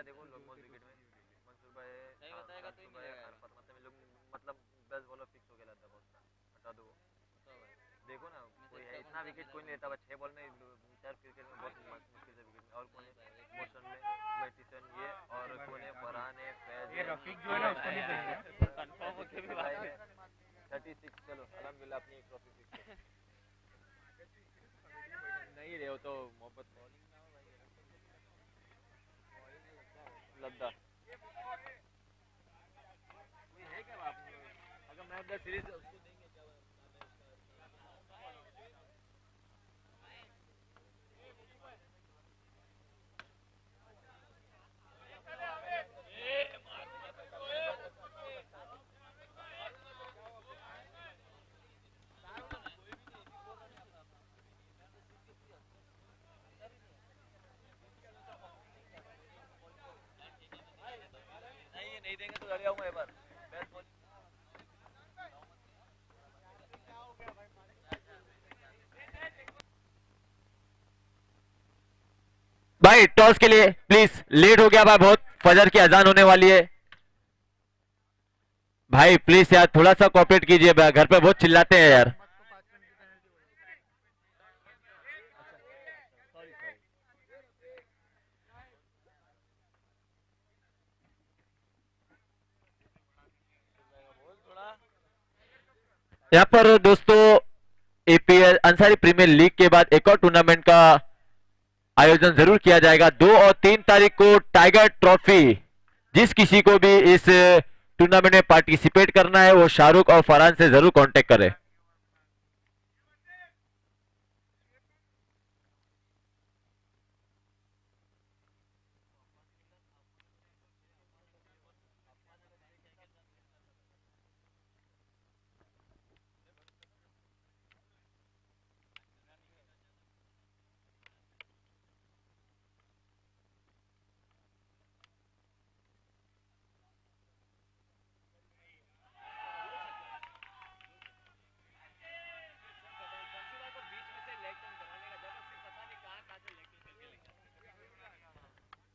देखो लोग विकेट में मंसूर भाई नहीं बताएगा तो ही भाई मिलेगा यार। मतलब में लोग मतलब 10 बॉलर फिक्स हो गया लगता बहुत सा हटा दो बताओ भाई। देखो ना मैं तो कोई है इतना इतना कौन सा विकेट कोई खेला नहीं लेता बस 6 बॉल में 4 क्रिकेट में बहुत मुश्किल से विकेट में और कौन नहीं है भाई एक मोशन में मैटिसन ये और कौन है फरहान है फैज ये है रफीक जो है ना उसको नहीं भाई कंफर्म हो के भी भाई बात है 36 चलो अल्हम्दुलिल्लाह अपनी एक ट्रॉफी फिक्स है नहीं रहे हो तो मोहब्बत लद्दा कोई है क्या आप अगर मैच द सीरीज उसको देंगे क्या नहीं ये नहीं देंगे तो लड़ जाऊंगा एक बार बेस्ट बॉलिंग भाई टॉस के लिए प्लीज लेट हो गया भाई बहुत फजर की अजान होने वाली है भाई प्लीज यार थोड़ा सा कोऑपरेट कीजिए घर पे बहुत चिल्लाते हैं यार यहाँ पर दोस्तों एपीएल अंसारी प्रीमियर लीग के बाद एक और टूर्नामेंट का आयोजन जरूर किया जाएगा 2 और 3 तारीख को टाइगर ट्रॉफी जिस किसी को भी इस टूर्नामेंट में पार्टिसिपेट करना है वो शाहरुख और फरहान से जरूर कांटेक्ट करे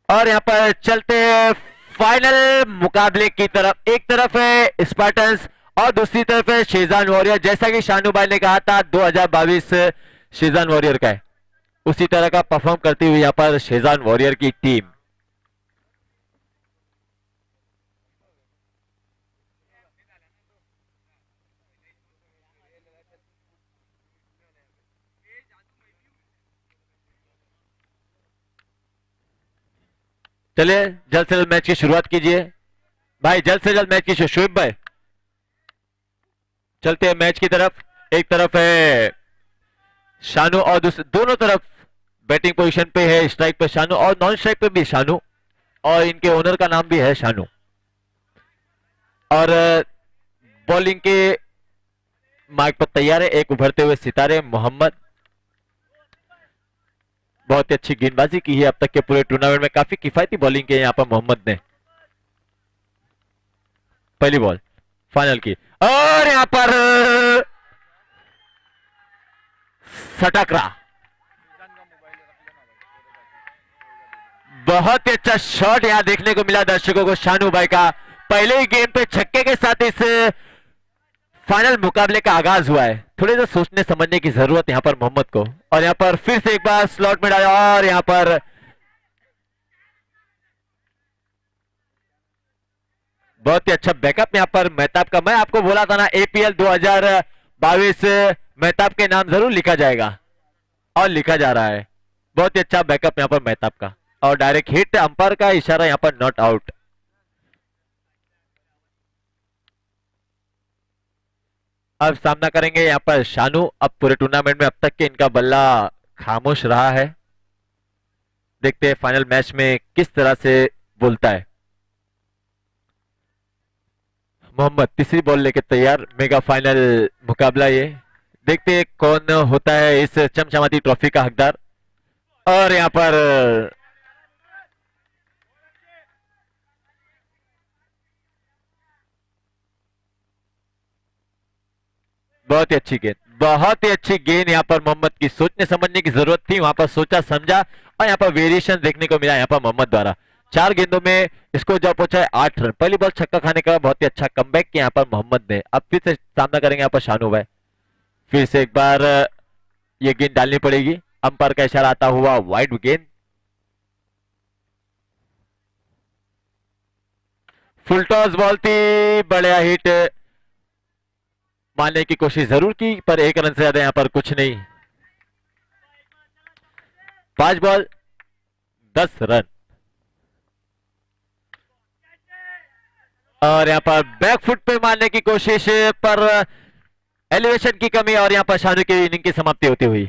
और यहाँ पर चलते हैं फाइनल मुकाबले की तरफ एक तरफ है स्पार्टन्स और दूसरी तरफ है शेजान वॉरियर जैसा कि शानू भाई ने कहा था 2022 शेजान वॉरियर का है उसी तरह का परफॉर्म करती हुई यहाँ पर शेजान वॉरियर की टीम चलिए जल्द से जल्द मैच की शुरुआत कीजिए भाई जल्द से जल्द मैच की शुभ भाई चलते हैं मैच की तरफ है शानू और दोनों तरफ बैटिंग पोजीशन पे है स्ट्राइक पे शानू और नॉन स्ट्राइक पे भी शानू और इनके ओनर का नाम भी है शानू और बॉलिंग के मार्ग पर तैयार है एक उभरते हुए सितारे मोहम्मद बहुत ही अच्छी गेंदबाजी की है अब तक के पूरे टूर्नामेंट में काफी किफायती बॉलिंग की है यहाँ पर मोहम्मद ने पहली बॉल फाइनल की और यहाँ पर सटकरा बहुत ही अच्छा शॉट यहां देखने को मिला दर्शकों को शानू भाई का पहले ही गेम पे छक्के के साथ इस फाइनल मुकाबले का आगाज हुआ है थोड़े सा सोचने समझने की जरूरत यहां पर मोहम्मद को और यहां पर फिर से एक बार स्लॉट में डाला और यहां पर बहुत ही अच्छा बैकअप यहां पर मेहताब का मैं आपको बोला था ना एपीएल 2022 मेहताब के नाम जरूर लिखा जाएगा और लिखा जा रहा है बहुत ही अच्छा बैकअप यहां पर मेहताब का और डायरेक्ट हिट अंपायर का इशारा यहां पर नॉट आउट अब सामना करेंगे यहां पर शानू अब पूरे टूर्नामेंट में अब तक के इनका बल्ला खामोश रहा है देखते हैं फाइनल मैच में किस तरह से बोलता है मोहम्मद तीसरी बॉल लेके तैयार मेगा फाइनल मुकाबला ये देखते हैं कौन होता है इस चमचमाती ट्रॉफी का हकदार और यहां पर बहुत ही अच्छी गेंद बहुत ही अच्छी गेंद यहां पर मोहम्मद की सोचने समझने की जरूरत थी वहां पर सोचा समझा और यहां पर वेरिएशन देखने को मिला यहां पर मोहम्मद द्वारा 4 गेंदों में इसको जब पहुंचा है 8 रन। पहली बॉल छक्का खाने का बहुत ही अच्छा कमबैक किया यहाँ पर मोहम्मद ने। अब फिर से सामना करेंगे यहाँ पर शानू भाई। फिर से एक बार ये गेंद डालनी पड़ेगी। अंपायर का इशारा आता हुआ वाइड गेंद। फुल टॉस बॉल थी, बढ़िया हिट मारने की कोशिश जरूर की पर 1 रन से ज्यादा यहां पर कुछ नहीं। 5 बॉल 10 रन। और यहां पर बैकफुट पे मारने की कोशिश पर एलिवेशन की कमी और यहां पर शानू की इनिंग की समाप्ति होती हुई।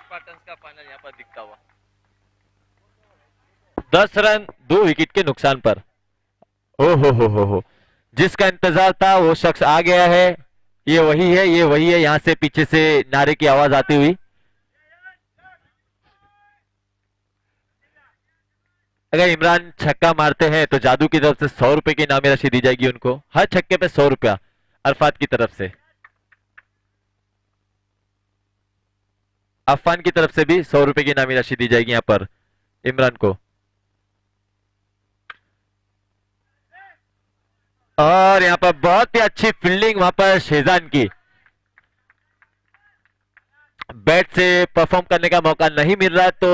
स्पार्टन्स का फाइनल यहाँ पर दिखता हुआ। 10 रन 2 विकेट के नुकसान पर। ओ हो, जिसका इंतजार था वो शख्स आ गया है। ये वही है, ये वही है। यहां से पीछे से नारे की आवाज आती हुई। अगर इमरान छक्का मारते हैं तो जादू की तरफ से 100 रुपए की इनामी राशि दी जाएगी उनको। हर छक्के पे 100 रुपया अरफात की तरफ से। अफान की तरफ से भी 100 रुपए की इनामी राशि दी जाएगी यहां पर इमरान को। और यहां पर बहुत ही अच्छी फील्डिंग वहां पर शेजान की। बैट से परफॉर्म करने का मौका नहीं मिल रहा तो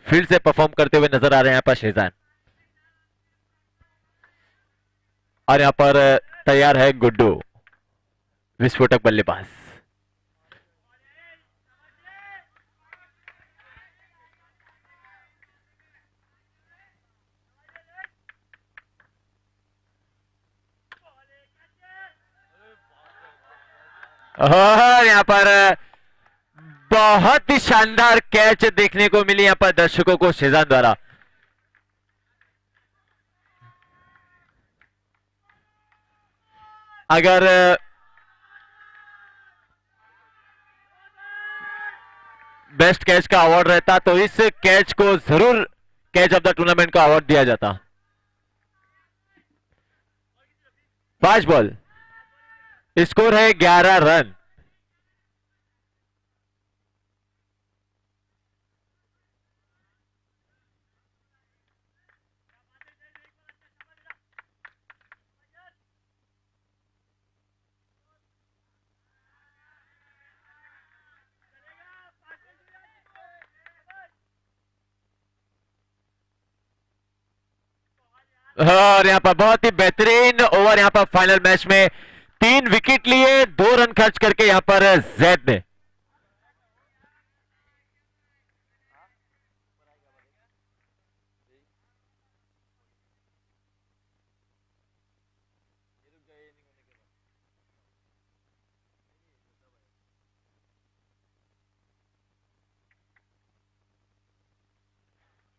फील्ड से परफॉर्म करते हुए नजर आ रहे हैं यहां पर शेजान। और यहां पर तैयार है गुड्डू, विस्फोटक बल्लेबाज। और यहां पर बहुत ही शानदार कैच देखने को मिली यहां पर दर्शकों को शेजान द्वारा। अगर बेस्ट कैच का अवार्ड रहता तो इस कैच को जरूर कैच ऑफ द टूर्नामेंट का अवार्ड दिया जाता। 5 बॉल, स्कोर है 11 रन। और यहां पर बहुत ही बेहतरीन ओवर यहां पर फाइनल मैच में 3 विकेट लिए, 2 रन खर्च करके यहां पर जैद ने।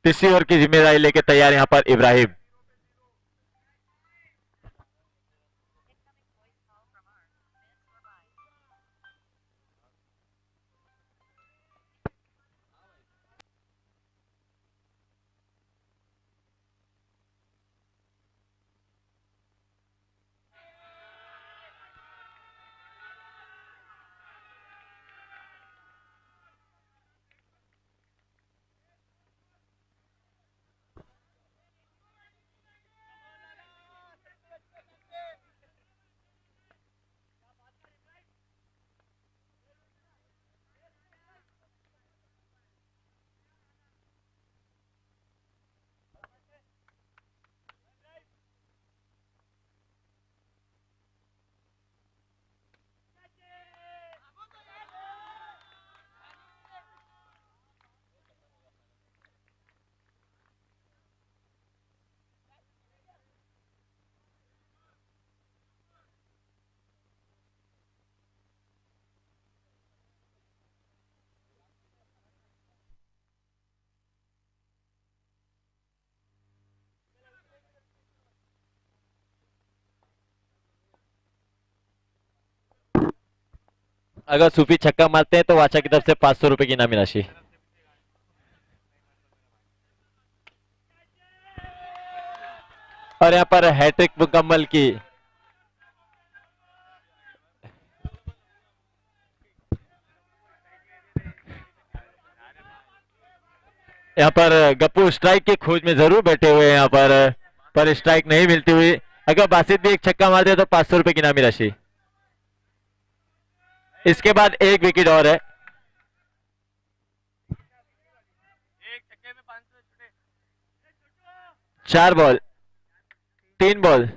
तीसरी ओवर की जिम्मेदारी लेके तैयार यहां पर इब्राहिम। अगर सूफी छक्का मारते हैं तो वाचा की तरफ से 500 रुपए की इनामी राशि। और यहाँ पर हैट्रिक मुकम्मल की। यहाँ पर गप्पू स्ट्राइक की खोज में जरूर बैठे हुए हैं यहाँ पर स्ट्राइक नहीं मिलती हुई। अगर बासित भी एक छक्का मार दिया तो 500 रुपए की इनामी राशि। इसके बाद एक विकेट और है। एक छक्के में 500 छुटे। 4 बॉल 3 बॉल।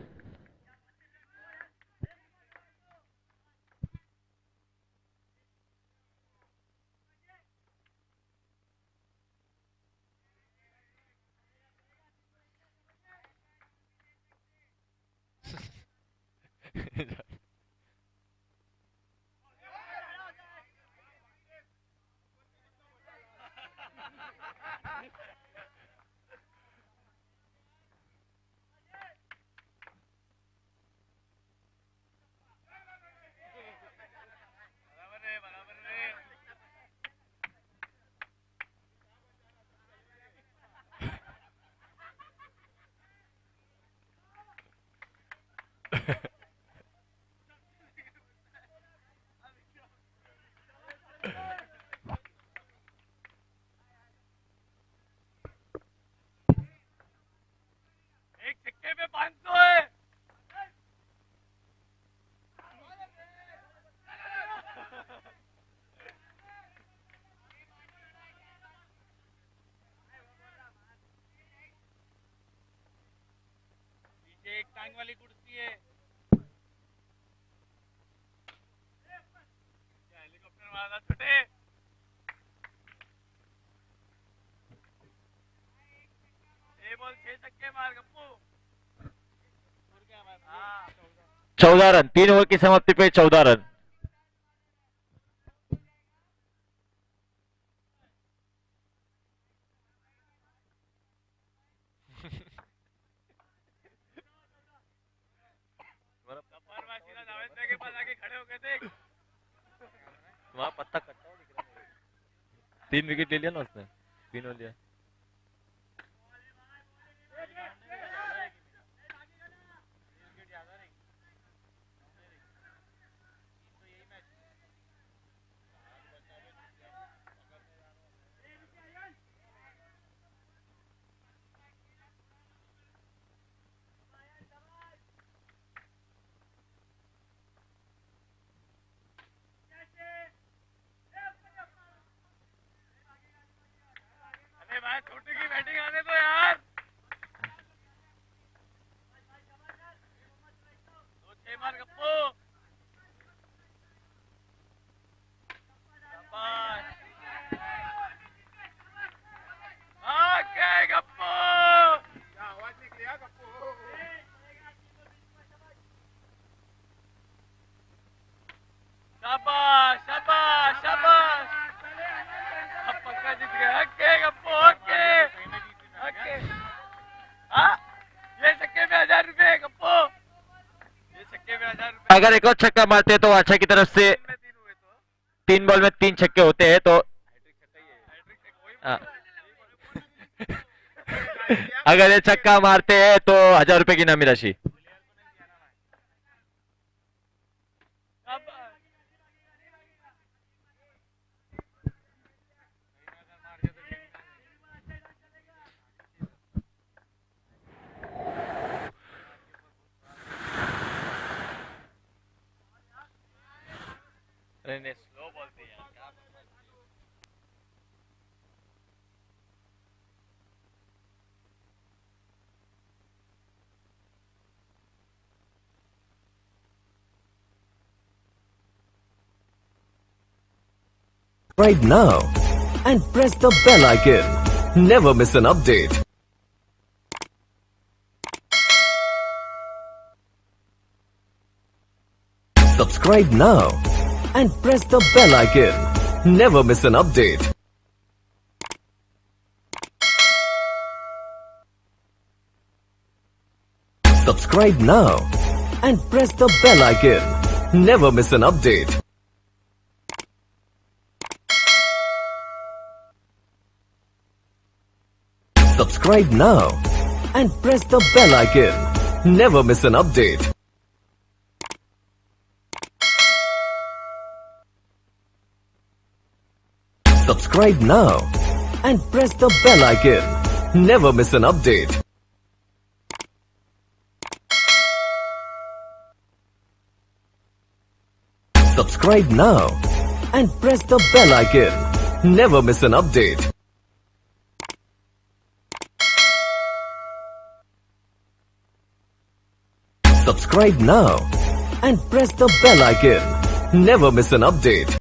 बराबर है। एक छक्के में 500 है। पीछे एक टांग वाली कुर्सी है। हेलीकॉप्टर वाला छुटे। बॉल 6 छक्के मार गप्पू। 14 रन। 3 ओवर की समाप्ति पे 14 रन। जावेद के पास आके खड़े हो गए थे। वहाँ पत्ता कट्टा हुआ दिख रहा है। 3 विकेट ले लिया ना उसने। 3 हो लिया। अरे भाई छोटू की बैटिंग आने दो यार। 2 6 मार गप्पू। शाबाश। ओके गप्पू। आवाज निकली है गप्पू। शाबाश शाबाश शाबाश। अब पक्का जीत गया। Okay Gappu okay okay. हाँ ये छक्के में 1000 रुपए गप्पू। ये छक्के में 1000 रुपए। अगर एक और छक्का मारते हैं तो वाचा की तरफ से 3 बॉल में 3 छक्के होते हैं तो अगर ये छक्का मारते हैं तो 1000 रुपए की इनामी राशि। स्लो बॉल थी यार क्या। Subscribe now and press the bell icon. Never miss an update. Subscribe now and press the bell icon. Never miss an update. Subscribe now and press the bell icon. Never miss an update. Subscribe now and press the bell icon. Never miss an update. Subscribe now and press the bell icon. Never miss an update. Subscribe now and press the bell icon. Never miss an update. Subscribe now and press the bell icon. Never miss an update.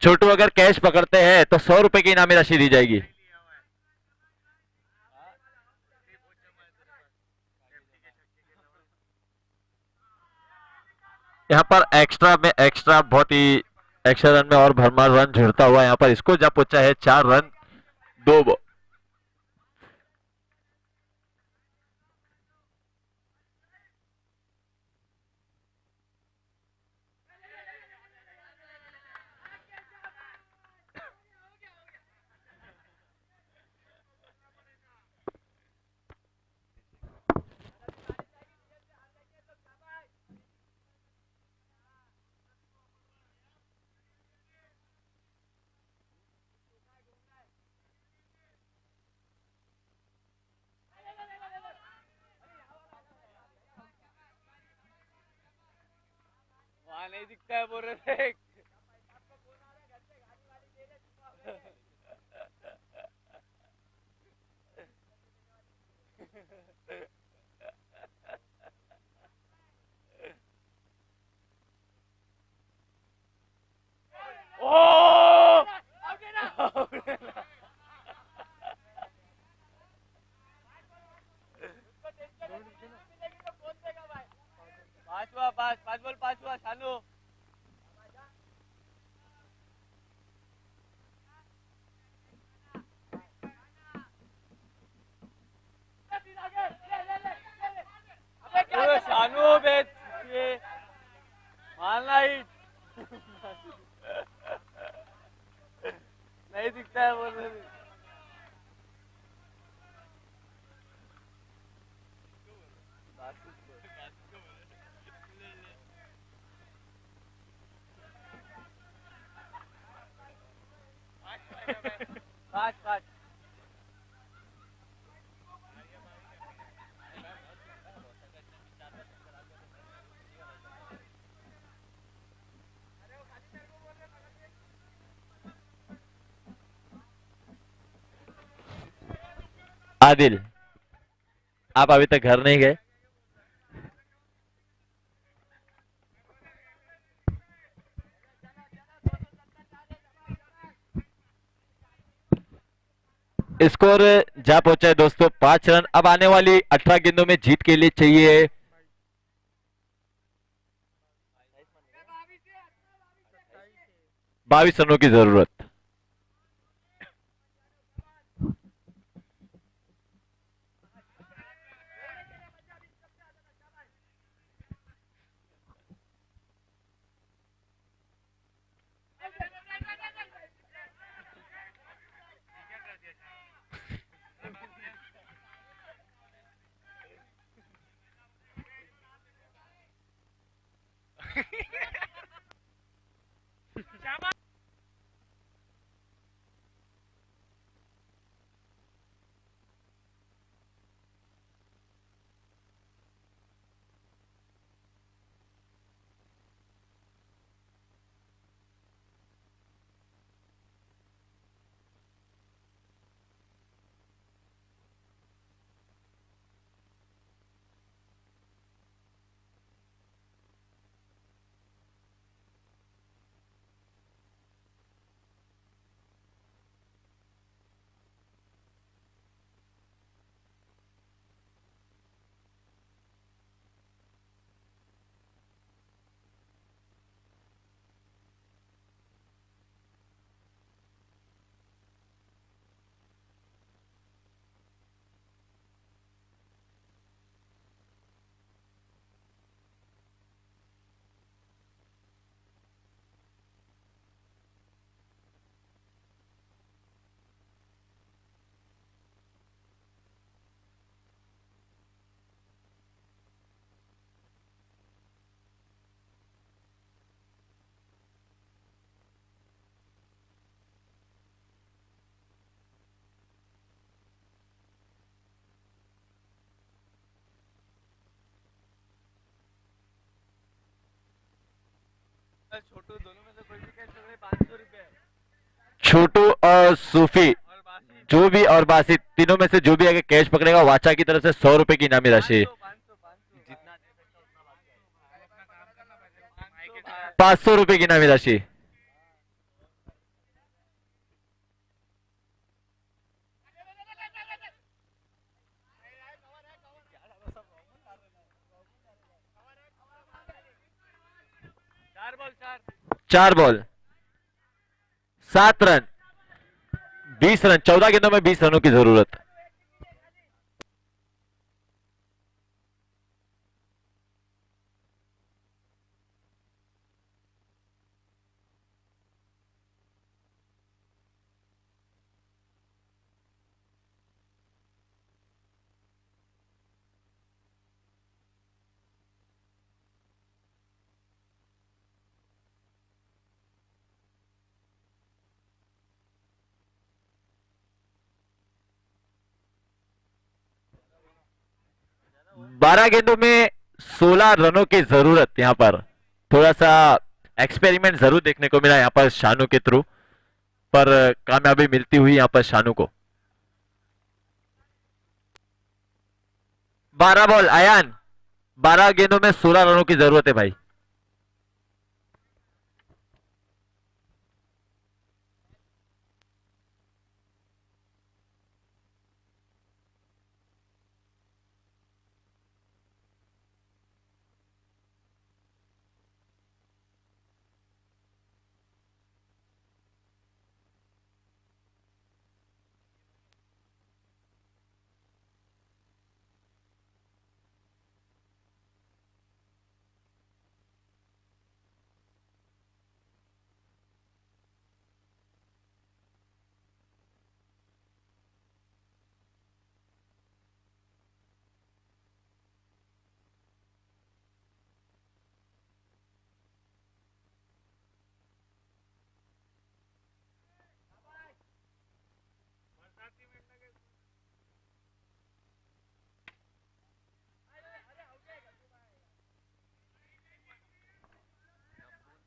छोटू अगर cash पकड़ते हैं तो 100 रुपए की इनामी राशि दी जाएगी। यहाँ पर एक्स्ट्रा बहुत ही एक्स्ट्रा रन में और भरमार रन जुड़ता हुआ यहाँ पर इसको जा पहुंचा है 4 रन 2 बॉल। वहाँ नहीं दिखता है बोल रहे थे। ओ पांच बॉल पांच हुआ शानू। शानू बेच ये मानना ही नहीं दिखता है बोल रहे थे। पाँच पाँच आदिल, आप अभी तक घर नहीं गए? स्कोर जा पहुंचा है दोस्तों 5 रन। अब आने वाली 18 गेंदों में जीत के लिए चाहिए 22 रनों की जरूरत। छोटू दोनों में से कोई भी कैच पकड़े 500 रुपए। छोटू और सूफी और बासी जो भी और बासित तीनों में से जो भी आगे कैच पकड़ेगा वाचा की तरफ से 100 रुपए की इनामी राशि। 500 रुपए की इनामी राशि। चार बॉल 7 रन 20 रन 14 गेंदों में 20 रनों की जरूरत। बारह गेंदों में 16 रनों की जरूरत। यहां पर थोड़ा सा एक्सपेरिमेंट जरूर देखने को मिला यहां पर शानू के थ्रू, पर कामयाबी मिलती हुई यहां पर शानू को। 12 बॉल आयान 12 गेंदों में 16 रनों की जरूरत है भाई।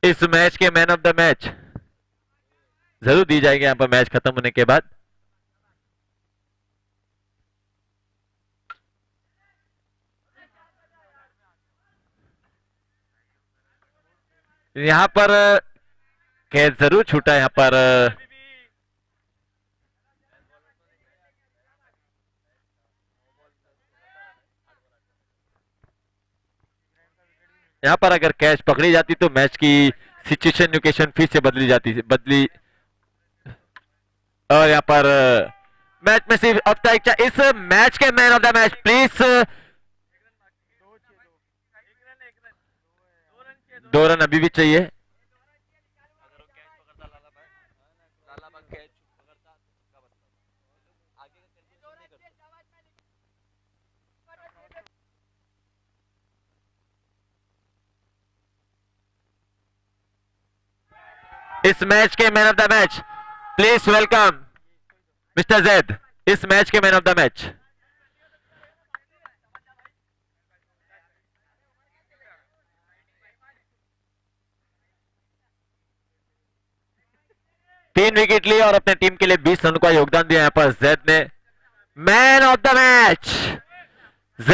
इस मैच के मैन ऑफ द मैच जरूर दी जाएगी यहां पर मैच खत्म होने के बाद। यहां पर कैच जरूर छूटा यहां पर। यहाँ पर अगर कैच पकड़ी जाती तो मैच की सिचुएशन लोकेशन फिर से बदली और यहाँ पर मैच में सिर्फ अब तक इस मैच के man of the match please 2 run अभी भी चाहिए। इस मैच के man of the match please welcome mister Zaid, इस मैच के मैन ऑफ द मैच। तीन विकेट लिए और अपने टीम के लिए 20 रन का योगदान दिया यहाँ पर जैद ने। Man of the match Zaid.